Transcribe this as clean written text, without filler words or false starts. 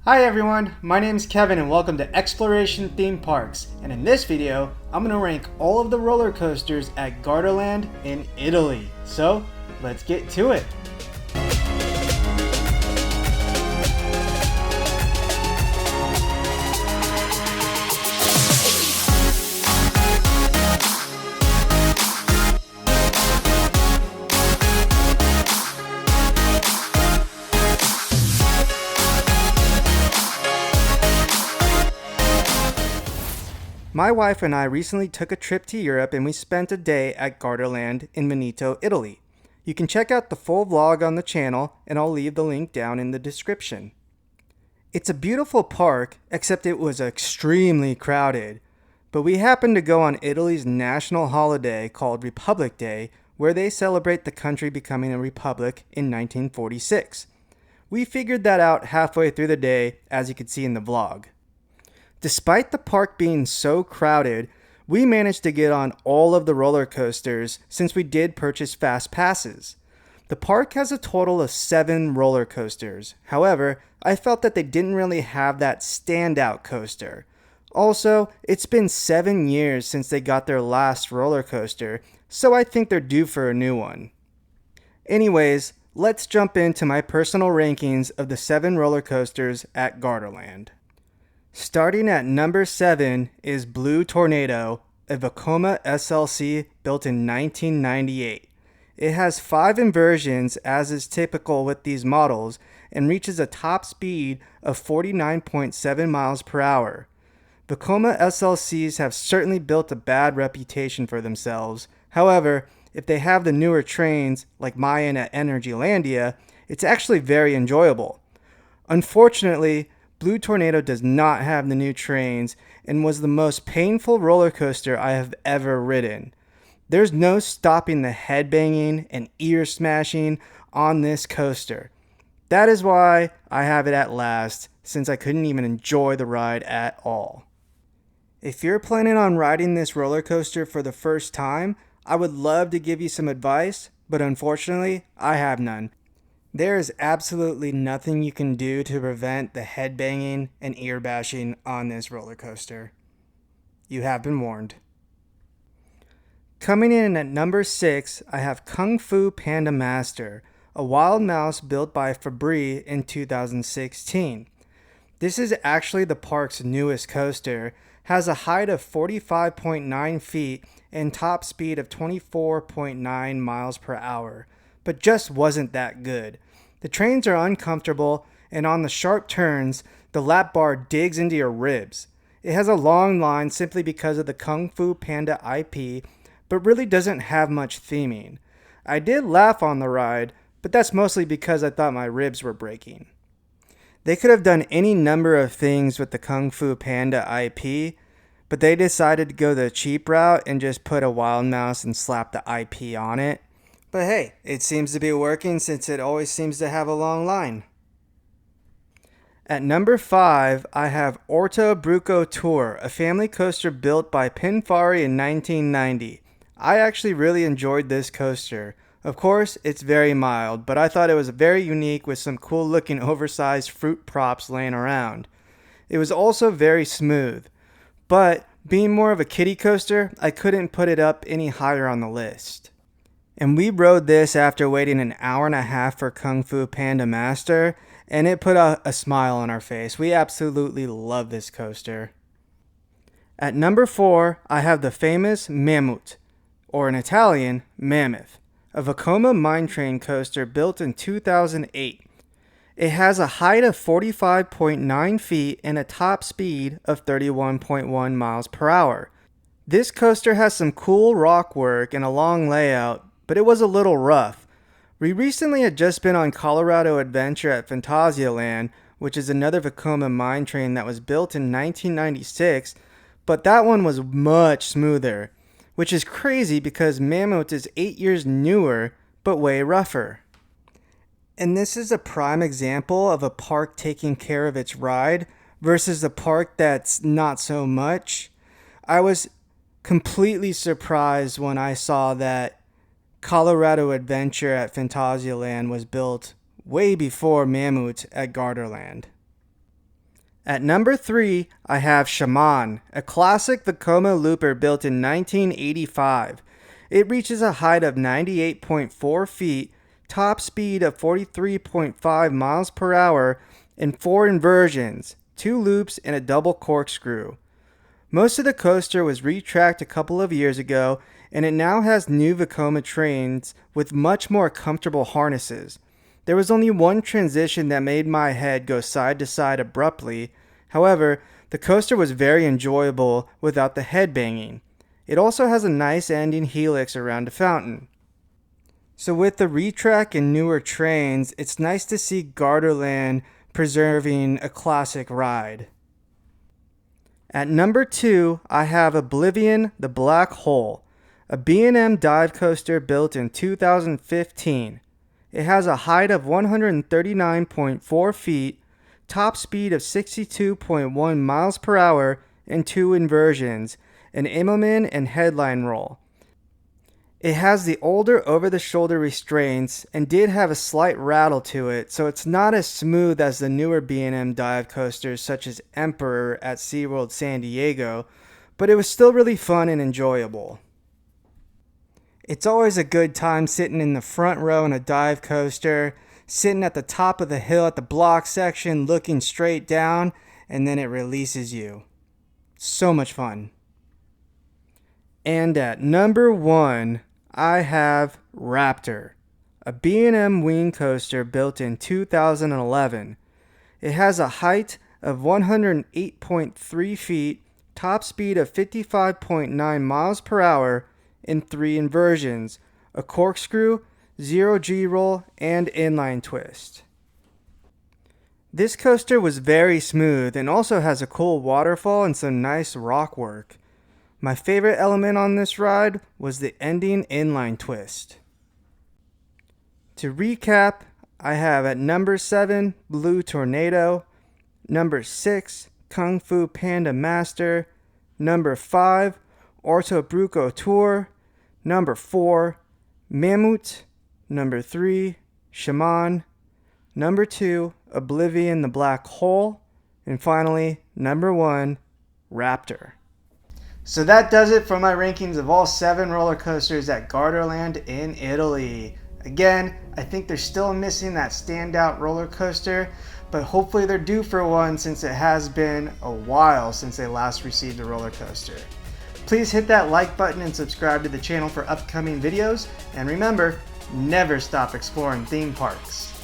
Hi everyone, my name is Kevin and welcome to Exploration Theme Parks. And in this video, I'm going to rank all of the roller coasters at Gardaland in Italy. So, let's get to it. My wife and I recently took a trip to Europe and we spent a day at Gardaland in Veneto, Italy. You can check out the full vlog on the channel and I'll leave the link down in the description. It's a beautiful park, except it was extremely crowded. But we happened to go on Italy's national holiday called Republic Day, where they celebrate the country becoming a republic in 1946. We figured that out halfway through the day, as you can see in the vlog. Despite the park being so crowded, we managed to get on all of the roller coasters since we did purchase fast passes. The park has a total of 7 roller coasters. However, I felt that they didn't really have that standout coaster. Also, it's been 7 years since they got their last roller coaster, so I think they're due for a new one. Anyways, let's jump into my personal rankings of the 7 roller coasters at Gardaland. Starting at number 7 is Blue Tornado, a Vekoma SLC built in 1998. It has 5 inversions as is typical with these models and reaches a top speed of 49.7 miles per hour. Vekoma SLCs have certainly built a bad reputation for themselves. However, if they have the newer trains like mine at Energylandia, it's actually very enjoyable. Unfortunately, Blue Tornado does not have the new trains and was the most painful roller coaster I have ever ridden. There's no stopping the headbanging and ear smashing on this coaster. That is why I have it at last, since I couldn't even enjoy the ride at all. If you're planning on riding this roller coaster for the first time, I would love to give you some advice, but unfortunately, I have none. There is absolutely nothing you can do to prevent the headbanging and ear bashing on this roller coaster. You have been warned. Coming in at number 6, I have Kung Fu Panda Master, a wild mouse built by Fabri in 2016. This is actually the park's newest coaster, has a height of 45.9 feet and top speed of 24.9 miles per hour, but just wasn't that good. The trains are uncomfortable, and on the sharp turns, the lap bar digs into your ribs. It has a long line simply because of the Kung Fu Panda IP, but really doesn't have much theming. I did laugh on the ride, but that's mostly because I thought my ribs were breaking. They could have done any number of things with the Kung Fu Panda IP, but they decided to go the cheap route and just put a wild mouse and slap the IP on it. But hey, it seems to be working since it always seems to have a long line. At number 5, I have Ortobruco Tour, a family coaster built by Pinfari in 1990. I actually really enjoyed this coaster. Of course, it's very mild, but I thought it was very unique with some cool looking oversized fruit props laying around. It was also very smooth, but being more of a kiddie coaster, I couldn't put it up any higher on the list. And we rode this after waiting an hour and a half for Kung Fu Panda Master, and it put a smile on our face. We absolutely love this coaster. At number 4, I have the famous Mammoot, or in Italian, Mammoth, a Vekoma mine train coaster built in 2008. It has a height of 45.9 feet and a top speed of 31.1 miles per hour. This coaster has some cool rock work and a long layout, but it was a little rough. We recently had just been on Colorado Adventure at Phantasialand, which is another Vekoma mine train that was built in 1996, but that one was much smoother, which is crazy because Mammoth is 8 years newer, but way rougher. And this is a prime example of a park taking care of its ride versus a park that's not so much. I was completely surprised when I saw that Colorado Adventure at Phantasialand was built way before Mammoot at Gardaland. At number 3, I have Shaman, a classic Vekoma looper built in 1985. It reaches a height of 98.4 feet, top speed of 43.5 miles per hour, and 4 inversions, 2 loops, and a double corkscrew. Most of the coaster was retracked a couple of years ago, and it now has new Vekoma trains with much more comfortable harnesses. There was only one transition that made my head go side to side abruptly. However, the coaster was very enjoyable without the head banging. It also has a nice ending helix around the fountain. So with the retrack and newer trains, it's nice to see Gardaland preserving a classic ride. At number 2, I have Oblivion, the Black Hole, a B&M dive coaster built in 2015. It has a height of 139.4 feet, top speed of 62.1 miles per hour, and 2 inversions, an Immelman and headline roll. It has the older over-the-shoulder restraints and did have a slight rattle to it, so it's not as smooth as the newer B&M dive coasters such as Emperor at SeaWorld San Diego, but it was still really fun and enjoyable. It's always a good time sitting in the front row in a dive coaster, sitting at the top of the hill at the block section, looking straight down, and then it releases you. So much fun. And at number 1, I have Raptor, a B&M wing coaster built in 2011. It has a height of 108.3 feet, top speed of 55.9 miles per hour, and 3 inversions, a corkscrew, 0G roll, and inline twist. This coaster was very smooth and also has a cool waterfall and some nice rock work. My favorite element on this ride was the ending inline twist. To recap, I have at number 7, Blue Tornado, number 6, Kung Fu Panda Master, number 5, Ortobruco Tour, number 4, Mammoot, number 3, Shaman, number 2, Oblivion the Black Hole, and finally, number 1, Raptor. So that does it for my rankings of all 7 roller coasters at Gardaland in Italy. Again, I think they're still missing that standout roller coaster, but hopefully they're due for one since it has been a while since they last received a roller coaster. Please hit that like button and subscribe to the channel for upcoming videos, and remember, never stop exploring theme parks.